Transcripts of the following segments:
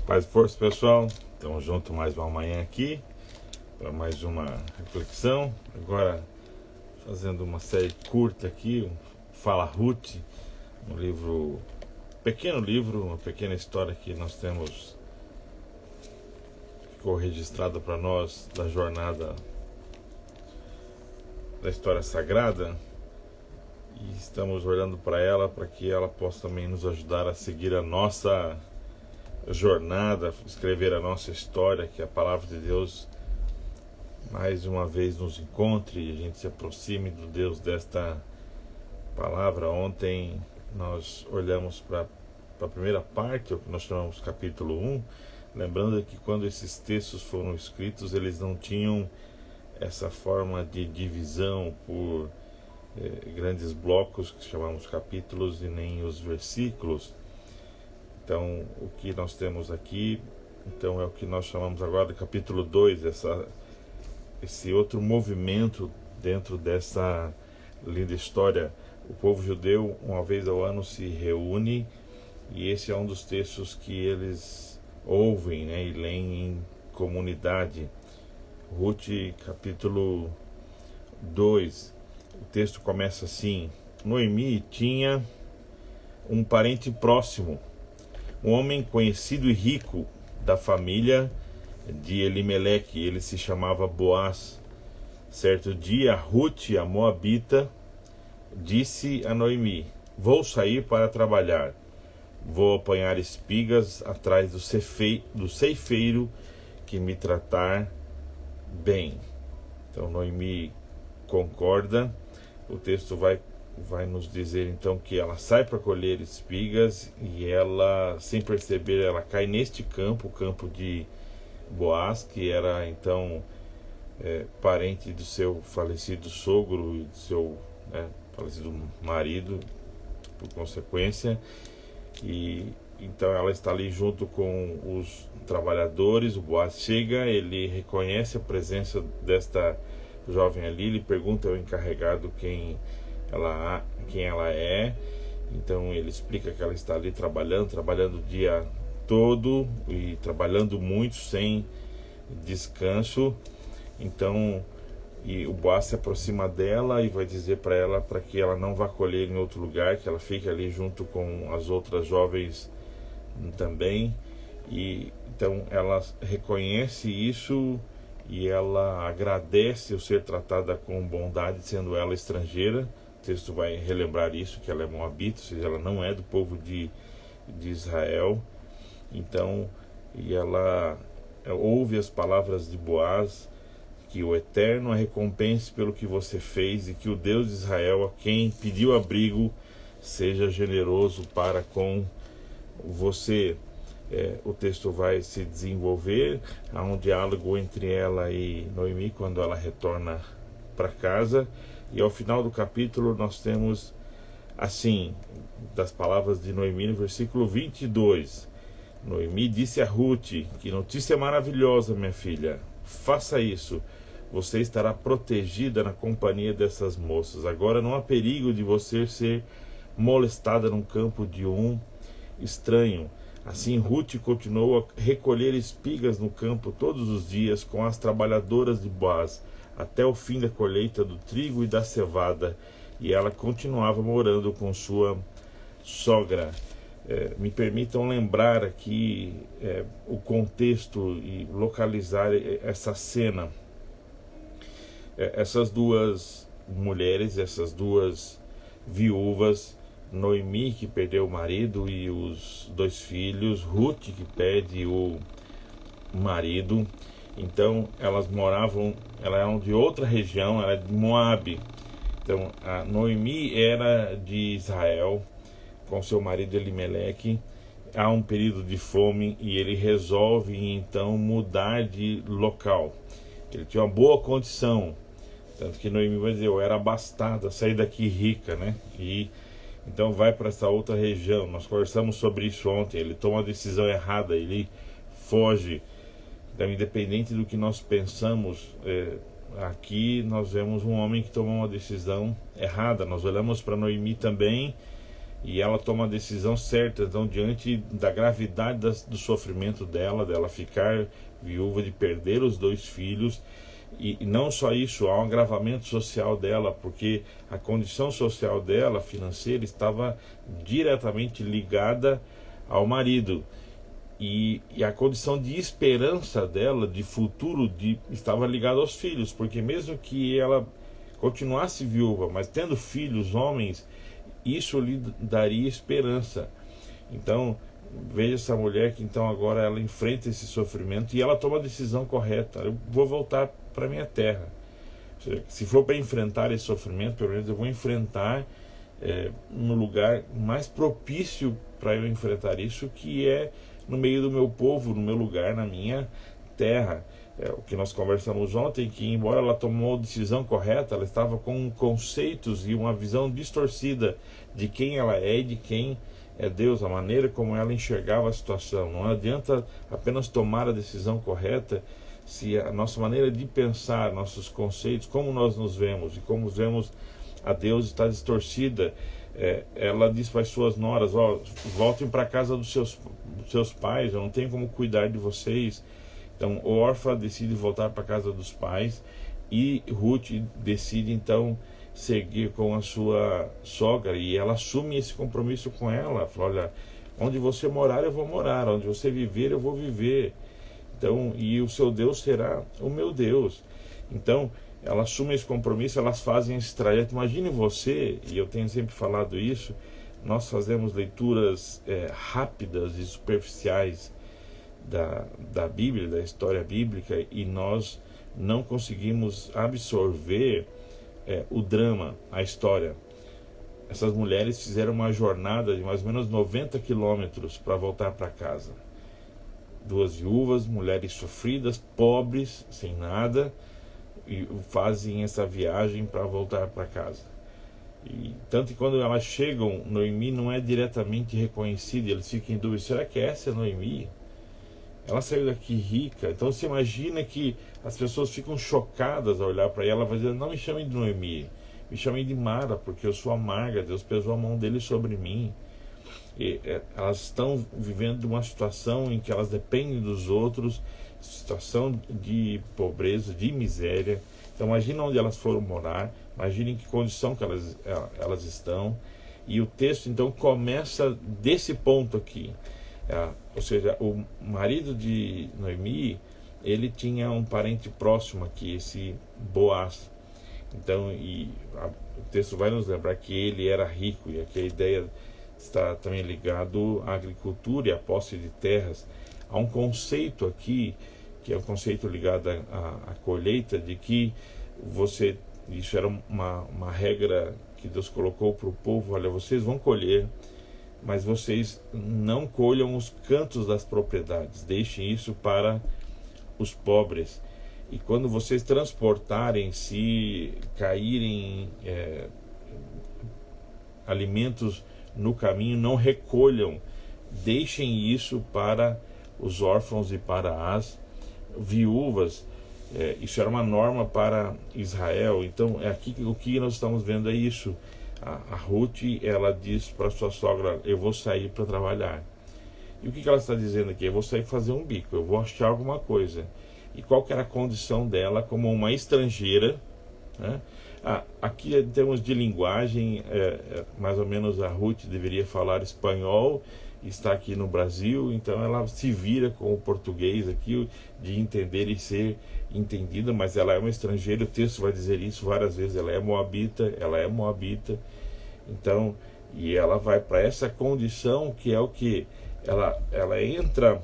Paz e força, pessoal. Estamos juntos mais uma manhã aqui para mais uma reflexão. Agora fazendo uma série curta aqui, Fala Ruth, um livro, pequeno livro, uma pequena história que nós temos, ficou registrada para nós da jornada da história sagrada, e estamos olhando para ela para que ela possa também nos ajudar a seguir a nossa jornada, escrever a nossa história, que a palavra de Deus mais uma vez nos encontre e a gente se aproxime do Deus desta palavra. Ontem nós olhamos para a primeira parte, o que nós chamamos capítulo 1, lembrando que quando esses textos foram escritos, eles não tinham essa forma de divisão por grandes blocos, que chamamos capítulos, e nem os versículos. Então, o que nós temos aqui, então, é o que nós chamamos agora de capítulo 2, esse outro movimento dentro dessa linda história. O povo judeu, uma vez ao ano, se reúne, e esse é um dos textos que eles ouvem, né, e leem em comunidade. Ruth, capítulo 2, o texto começa assim: Noemi tinha um parente próximo, um homem conhecido e rico da família de Elimeleque. Ele se chamava Boaz. Certo dia, Ruth, a moabita, disse a Noemi: vou sair para trabalhar, vou apanhar espigas atrás do ceifeiro que me tratar bem. Então Noemi concorda. O texto vai nos dizer então que ela sai para colher espigas e ela, sem perceber, ela cai neste campo, o campo de Boaz, que era então parente do seu falecido sogro e do seu falecido marido, por consequência. E então ela está ali junto com os trabalhadores. O Boaz chega, ele reconhece a presença desta jovem ali, ele pergunta ao encarregado quem ela é. Então ele explica que ela está ali trabalhando o dia todo e trabalhando muito sem descanso. Então, e o Boaz se aproxima dela e vai dizer para ela para que ela não vá colher em outro lugar, que ela fique ali junto com as outras jovens também. E então ela reconhece isso e ela agradece o ser tratada com bondade, sendo ela estrangeira. O texto vai relembrar isso, que ela é moabita, ou seja, ela não é do povo de Israel. Então, e ela ouve as palavras de Boaz, que o Eterno a recompense pelo que você fez e que o Deus de Israel, a quem pediu abrigo, seja generoso para com você. O texto vai se desenvolver, há um diálogo entre ela e Noemi quando ela retorna para casa, e ao final do capítulo nós temos assim, das palavras de Noemi, no versículo 22, Noemi disse a Ruth: que notícia maravilhosa, minha filha, faça isso, você estará protegida na companhia dessas moças. Agora não há perigo de você ser molestada no campo de um estranho. Assim Ruth continuou a recolher espigas no campo todos os dias com as trabalhadoras de Boaz, até o fim da colheita do trigo e da cevada, e ela continuava morando com sua sogra. Me permitam lembrar aqui o contexto e localizar essa cena. Essas duas mulheres, essas duas viúvas, Noemi, que perdeu o marido e os 2 filhos, Ruth, que perde o marido. Então elas eram de outra região, era de Moabe. Então a Noemi era de Israel, com seu marido Elimeleque. Há um período de fome e ele resolve então mudar de local. Ele tinha uma boa condição, tanto que Noemi vai dizer: eu era abastada, saí daqui rica, né? E então vai para essa outra região. Nós conversamos sobre isso ontem. Ele toma a decisão errada, ele foge. Então, independente do que nós pensamos, aqui nós vemos um homem que tomou uma decisão errada. Nós olhamos para Noemi também e ela toma a decisão certa. Então, diante da gravidade do sofrimento dela ficar viúva, de perder os 2 filhos, e não só isso, há um agravamento social dela, porque a condição social dela, financeira, estava diretamente ligada ao marido, e a condição de esperança dela, de futuro, estava ligada aos filhos, porque mesmo que ela continuasse viúva, mas tendo filhos, homens, isso lhe daria esperança. Então, veja essa mulher que então agora ela enfrenta esse sofrimento e ela toma a decisão correta: eu vou voltar para minha terra. Se for para enfrentar esse sofrimento, pelo menos eu vou enfrentar no lugar mais propício para eu enfrentar isso, que é no meio do meu povo, no meu lugar, na minha terra. O que nós conversamos ontem, que embora ela tomou a decisão correta, ela estava com conceitos e uma visão distorcida de quem ela é e de quem é Deus, a maneira como ela enxergava a situação. Não adianta apenas tomar a decisão correta se a nossa maneira de pensar, nossos conceitos, como nós nos vemos e como vemos a Deus, está distorcida. Ela diz para as suas noras: voltem para a casa dos seus pais, eu não tenho como cuidar de vocês. Então Orfa decide voltar para a casa dos pais, e Ruth decide então seguir com a sua sogra, e ela assume esse compromisso com ela. Fala: olha, onde você morar eu vou morar, onde você viver eu vou viver, então, e o seu Deus será o meu Deus. Então ela assume esse compromisso, elas fazem esse trajeto. Imagine você, e eu tenho sempre falado isso, nós fazemos leituras rápidas e superficiais da Bíblia, da história bíblica, e nós não conseguimos absorver o drama, a história. Essas mulheres fizeram uma jornada de mais ou menos 90 quilômetros para voltar para casa. 2 viúvas, mulheres sofridas, pobres, sem nada, e fazem essa viagem para voltar para casa. E tanto que quando elas chegam, Noemi não é diretamente reconhecida, eles ficam em dúvida: será que essa é Noemi? Ela saiu daqui rica. Então você imagina que as pessoas ficam chocadas ao olhar para ela. Ela vai dizer: não me chamem de Noemi, me chamem de Mara, porque eu sou amarga, Deus pesou a mão dele sobre mim. E elas estão vivendo uma situação em que elas dependem dos outros, situação de pobreza, de miséria. Então imagina onde elas foram morar, imagine em que condição que elas estão. E o texto então começa desse ponto aqui. Ou seja, o marido de Noemi, ele tinha um parente próximo aqui, esse Boaz. Então, o texto vai nos lembrar que ele era rico, e aqui a ideia está também ligado à agricultura e à posse de terras. Há um conceito aqui, que é um conceito ligado à colheita, de que isso era uma regra que Deus colocou para o povo: olha, vocês vão colher, mas vocês não colham os cantos das propriedades, deixem isso para os pobres. E quando vocês transportarem, se caírem alimentos no caminho, não recolham, deixem isso para os órfãos e para as viúvas. Isso era uma norma para Israel. Então aqui o que nós estamos vendo é isso. A Ruth, ela diz para sua sogra: eu vou sair para trabalhar. E o que ela está dizendo aqui? Eu vou sair fazer um bico, eu vou achar alguma coisa. E qual que era a condição dela como uma estrangeira, né? Aqui em termos de linguagem, mais ou menos a Ruth deveria falar espanhol, está aqui no Brasil, então ela se vira com o português aqui, de entender e ser entendida, mas ela é uma estrangeira. O texto vai dizer isso várias vezes: ela é moabita. Então, e ela vai para essa condição, que é o que ela entra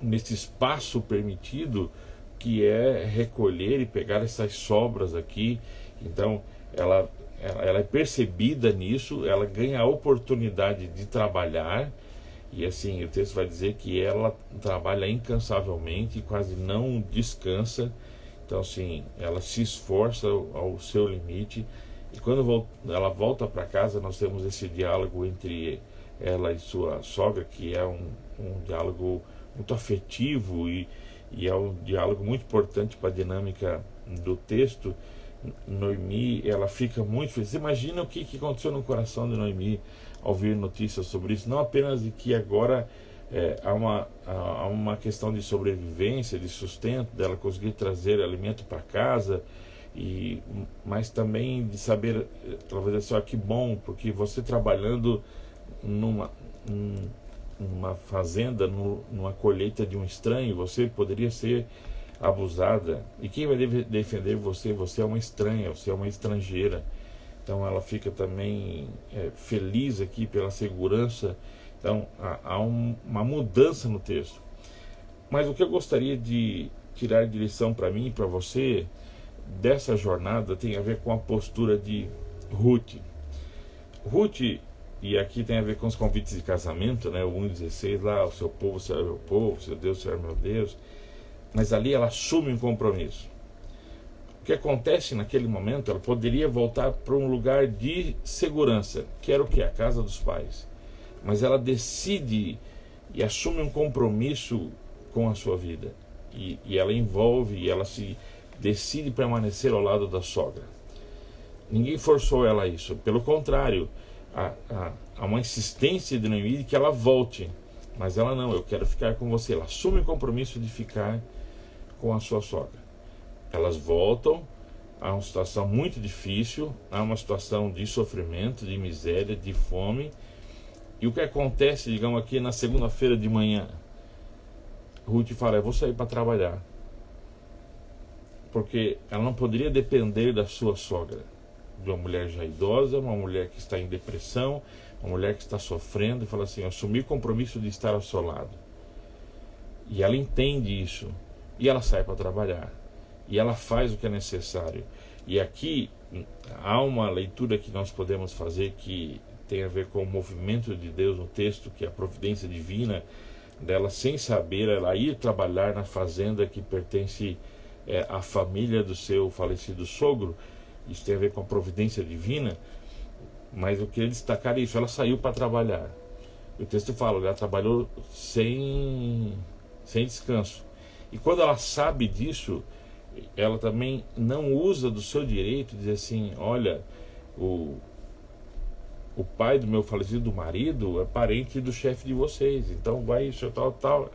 nesse espaço permitido, que é recolher e pegar essas sobras aqui. Então ela é percebida nisso, ela ganha a oportunidade de trabalhar, e assim o texto vai dizer que ela trabalha incansavelmente, quase não descansa. Então assim, ela se esforça ao seu limite, e quando ela volta para casa, nós temos esse diálogo entre ela e sua sogra, que é um diálogo muito afetivo, e é um diálogo muito importante para a dinâmica do texto. Noemi, ela fica muito feliz. Imagina o que aconteceu no coração de Noemi ouvir notícias sobre isso, não apenas de que agora há uma questão de sobrevivência, de sustento, dela conseguir trazer alimento para casa, mas também de saber, talvez assim, que bom, porque você trabalhando numa fazenda, numa colheita de um estranho, você poderia ser abusada, e quem vai defender você? Você é uma estranha, você é uma estrangeira. Então ela fica também feliz aqui pela segurança. Então há uma mudança no texto. Mas o que eu gostaria de tirar de lição para mim e para você dessa jornada tem a ver com a postura de Ruth. Ruth, e aqui tem a ver com os convites de casamento, né? O 1,16 lá, o seu povo será meu povo, seu Deus será meu Deus. Mas ali ela assume um compromisso. O que acontece naquele momento, ela poderia voltar para um lugar de segurança, que era o que? A casa dos pais. Mas ela decide e assume um compromisso com a sua vida. E ela envolve, e ela se decide permanecer ao lado da sogra. Ninguém forçou ela a isso. Pelo contrário, há uma insistência de Noemi de que ela volte. Mas ela não, eu quero ficar com você. Ela assume o compromisso de ficar com a sua sogra. Elas voltam, há uma situação muito difícil, há uma situação de sofrimento, de miséria, de fome. E o que acontece, digamos aqui, na segunda-feira de manhã? Ruth fala, eu vou sair para trabalhar. Porque ela não poderia depender da sua sogra. De uma mulher já idosa, uma mulher que está em depressão, uma mulher que está sofrendo, e fala assim, eu assumi o compromisso de estar ao seu lado. E ela entende isso. E ela sai para trabalhar. E ela faz o que é necessário. E aqui há uma leitura que nós podemos fazer que tem a ver com o movimento de Deus no texto, que é a providência divina dela, sem saber, ela ir trabalhar na fazenda que pertence à família do seu falecido sogro. Isso tem a ver com a providência divina. Mas eu queria destacar isso, ela saiu para trabalhar. O texto fala, ela trabalhou sem descanso. E quando ela sabe disso, ela também não usa do seu direito de dizer assim, olha, o pai do meu falecido marido é parente do chefe de vocês, então vai isso, tal.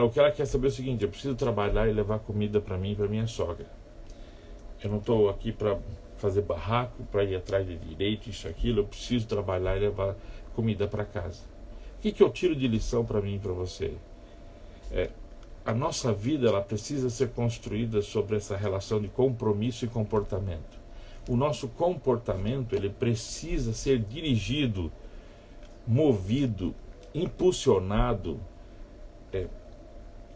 O que ela quer saber é o seguinte, eu preciso trabalhar e levar comida para mim e para minha sogra. Eu não estou aqui para fazer barraco, para ir atrás de direito, isso, aquilo, eu preciso trabalhar e levar comida para casa. O que eu tiro de lição para mim e para você? A nossa vida, ela precisa ser construída sobre essa relação de compromisso e comportamento. O nosso comportamento, ele precisa ser dirigido, movido, impulsionado,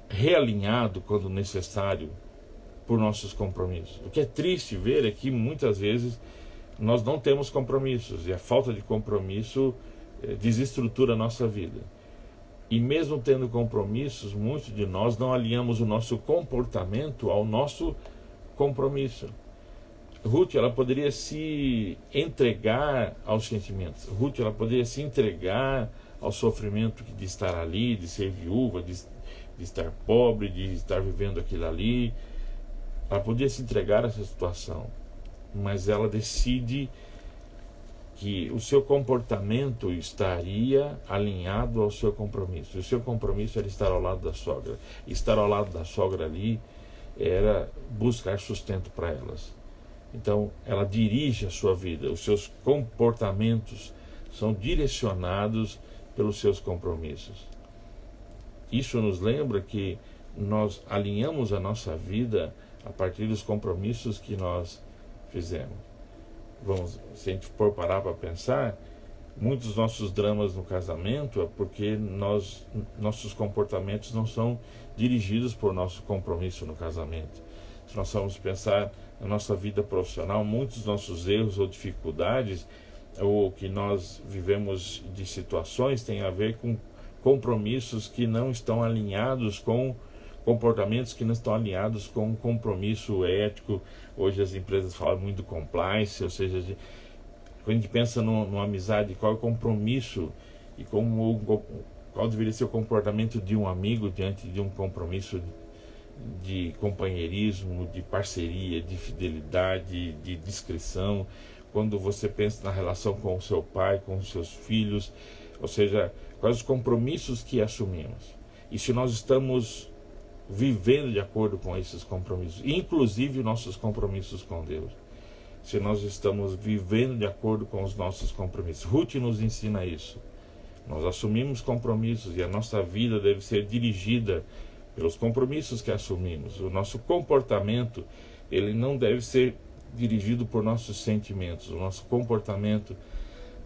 realinhado quando necessário por nossos compromissos. O que é triste ver é que muitas vezes nós não temos compromissos e a falta de compromisso desestrutura a nossa vida. E mesmo tendo compromissos, muitos de nós não alinhamos o nosso comportamento ao nosso compromisso. Ruth, ela poderia se entregar aos sentimentos. Ruth, ela poderia se entregar ao sofrimento de estar ali, de ser viúva, de estar pobre, de estar vivendo aquilo ali. Ela podia se entregar a essa situação, mas ela decide que o seu comportamento estaria alinhado ao seu compromisso. O seu compromisso era estar ao lado da sogra. Estar ao lado da sogra ali era buscar sustento para elas. Então, ela dirige a sua vida. Os seus comportamentos são direcionados pelos seus compromissos. Isso nos lembra que nós alinhamos a nossa vida a partir dos compromissos que nós fizemos. Se a gente for parar para pensar, muitos dos nossos dramas no casamento é porque nossos comportamentos não são dirigidos por nosso compromisso no casamento. Se nós vamos pensar na nossa vida profissional, muitos dos nossos erros ou dificuldades, ou que nós vivemos de situações, tem a ver com compromissos que não estão alinhados com comportamentos que não estão alinhados com um compromisso ético. Hoje as empresas falam muito do compliance, ou seja, quando a gente pensa numa amizade, qual é o compromisso e qual deveria ser o comportamento de um amigo diante de um compromisso de companheirismo, de parceria, de fidelidade, de discrição. quando você pensa na relação com o seu pai, com os seus filhos, ou seja, quais os compromissos que assumimos. E se nós estamos vivendo de acordo com esses compromissos, inclusive nossos compromissos com Deus. Se nós estamos vivendo de acordo com os nossos compromissos. Ruth nos ensina isso. Nós assumimos compromissos e a nossa vida deve ser dirigida pelos compromissos que assumimos. O nosso comportamento, ele não deve ser dirigido por nossos sentimentos. O nosso comportamento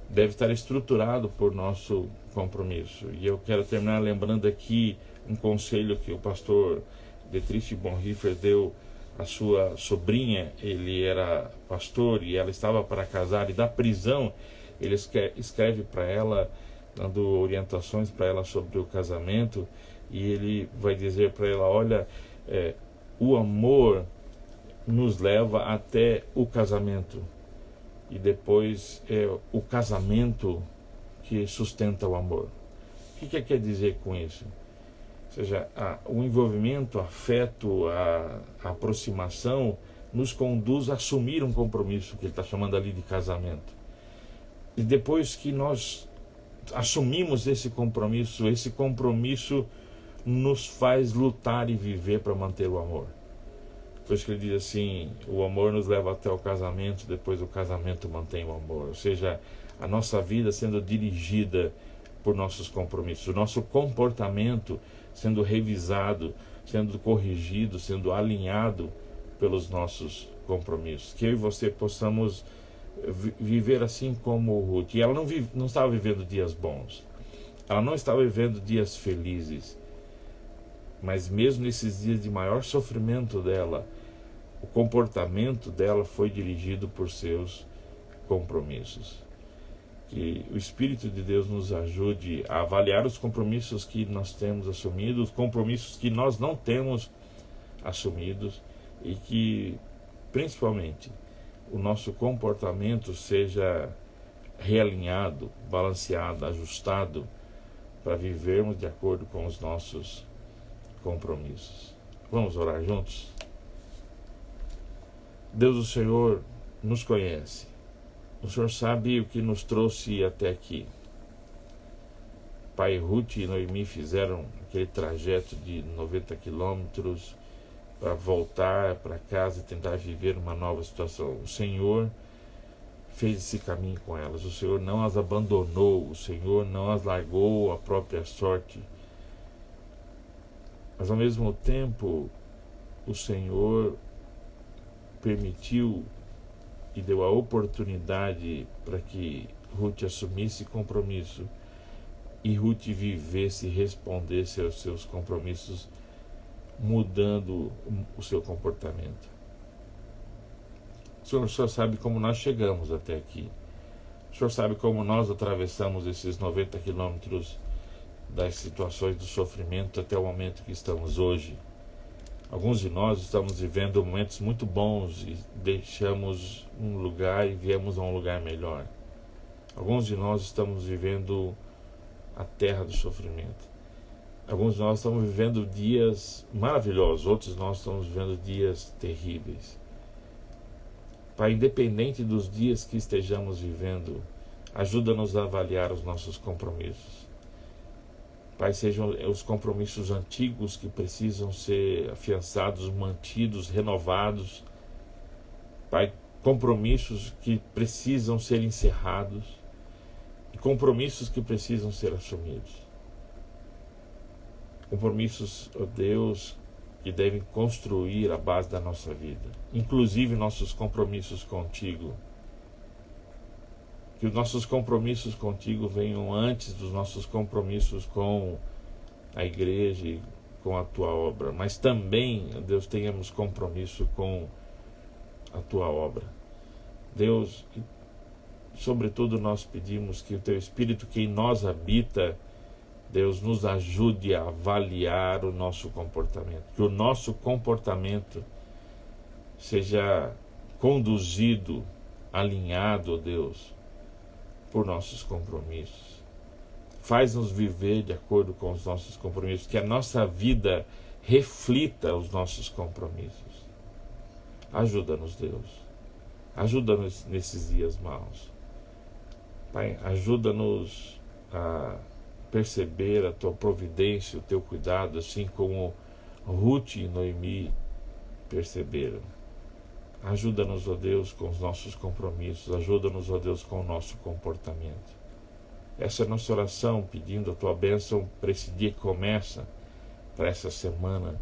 deve estar estruturado por nosso compromisso. E eu quero terminar lembrando aqui um conselho que o pastor Dietrich Bonhoeffer deu à sua sobrinha. Ele era pastor e ela estava para casar, e da prisão ele escreve para ela, dando orientações para ela sobre o casamento, e ele vai dizer para ela: olha, o amor nos leva até o casamento, e depois é o casamento que sustenta o amor. O que quer dizer com isso? Ou seja, o envolvimento, o afeto, a aproximação nos conduz a assumir um compromisso, que ele está chamando ali de casamento. E depois que nós assumimos esse compromisso nos faz lutar e viver para manter o amor. Por isso que ele diz assim: o amor nos leva até o casamento, depois o casamento mantém o amor. Ou seja, a nossa vida sendo dirigida por nossos compromissos, o nosso comportamento sendo revisado, sendo corrigido, sendo alinhado pelos nossos compromissos. Que eu e você possamos viver assim como Ruth. E ela não estava vivendo dias bons, ela não estava vivendo dias felizes, mas mesmo nesses dias de maior sofrimento dela, o comportamento dela foi dirigido por seus compromissos. Que o Espírito de Deus nos ajude a avaliar os compromissos que nós temos assumidos, os compromissos que nós não temos assumidos, e que, principalmente, o nosso comportamento seja realinhado, balanceado, ajustado, para vivermos de acordo com os nossos compromissos. Vamos orar juntos? Deus, o Senhor nos conhece. O Senhor sabe o que nos trouxe até aqui. Pai, Ruth e Noemi fizeram aquele trajeto de 90 quilômetros para voltar para casa e tentar viver uma nova situação. O Senhor fez esse caminho com elas. O Senhor não as abandonou. O Senhor não as largou à própria sorte. Mas ao mesmo tempo, o Senhor permitiu e deu a oportunidade para que Ruth assumisse compromisso e Ruth vivesse e respondesse aos seus compromissos, mudando o seu comportamento. O Senhor só sabe como nós chegamos até aqui. O Senhor sabe como nós atravessamos esses 90 quilômetros das situações do sofrimento até o momento que estamos hoje. Alguns de nós estamos vivendo momentos muito bons e deixamos um lugar e viemos a um lugar melhor. Alguns de nós estamos vivendo a terra do sofrimento. Alguns de nós estamos vivendo dias maravilhosos, outros de nós estamos vivendo dias terríveis. Pai, independente dos dias que estejamos vivendo, ajuda-nos a avaliar os nossos compromissos. Pai, sejam os compromissos antigos que precisam ser afiançados, mantidos, renovados. Pai, compromissos que precisam ser encerrados e compromissos que precisam ser assumidos. Compromissos, ó Deus, que devem construir a base da nossa vida, inclusive nossos compromissos contigo. Que os nossos compromissos contigo venham antes dos nossos compromissos com a igreja e com a tua obra, mas também, Deus, tenhamos compromisso com a tua obra. Deus, sobretudo nós pedimos que o teu Espírito que em nós habita, Deus, nos ajude a avaliar o nosso comportamento, que o nosso comportamento seja conduzido, alinhado, Deus, por nossos compromissos. Faz-nos viver de acordo com os nossos compromissos, que a nossa vida reflita os nossos compromissos. Ajuda-nos, Deus. Ajuda-nos nesses dias maus. Pai, ajuda-nos a perceber a Tua providência, o Teu cuidado, assim como Ruth e Noemi perceberam. Ajuda-nos, ó Deus, com os nossos compromissos. Ajuda-nos, ó Deus, com o nosso comportamento. Essa é a nossa oração, pedindo a Tua bênção para esse dia que começa, para essa semana.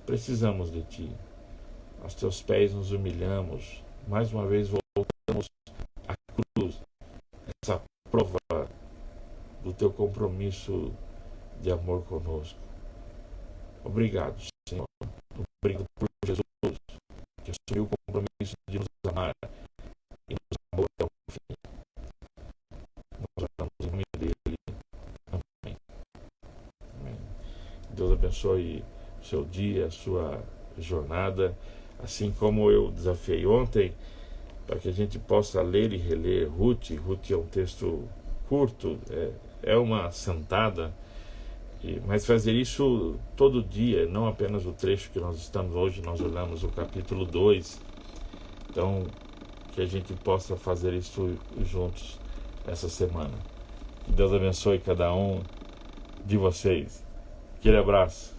Precisamos de Ti. Aos Teus pés nos humilhamos. Mais uma vez voltamos à cruz. Essa prova do Teu compromisso de amor conosco. Obrigado, Senhor. Obrigado por Jesus, que assumiu o compromisso de nos amar e nos amou até o fim. Nós oramos em nome dele. Amém. Amém. Deus abençoe o seu dia, a sua jornada, assim como eu desafiei ontem, para que a gente possa ler e reler Ruth. Ruth é um texto curto, é uma sentada, mas fazer isso todo dia, não apenas o trecho que nós estamos hoje. Nós olhamos o capítulo 2, então que a gente possa fazer isso juntos essa semana. Que Deus abençoe cada um de vocês. Aquele abraço.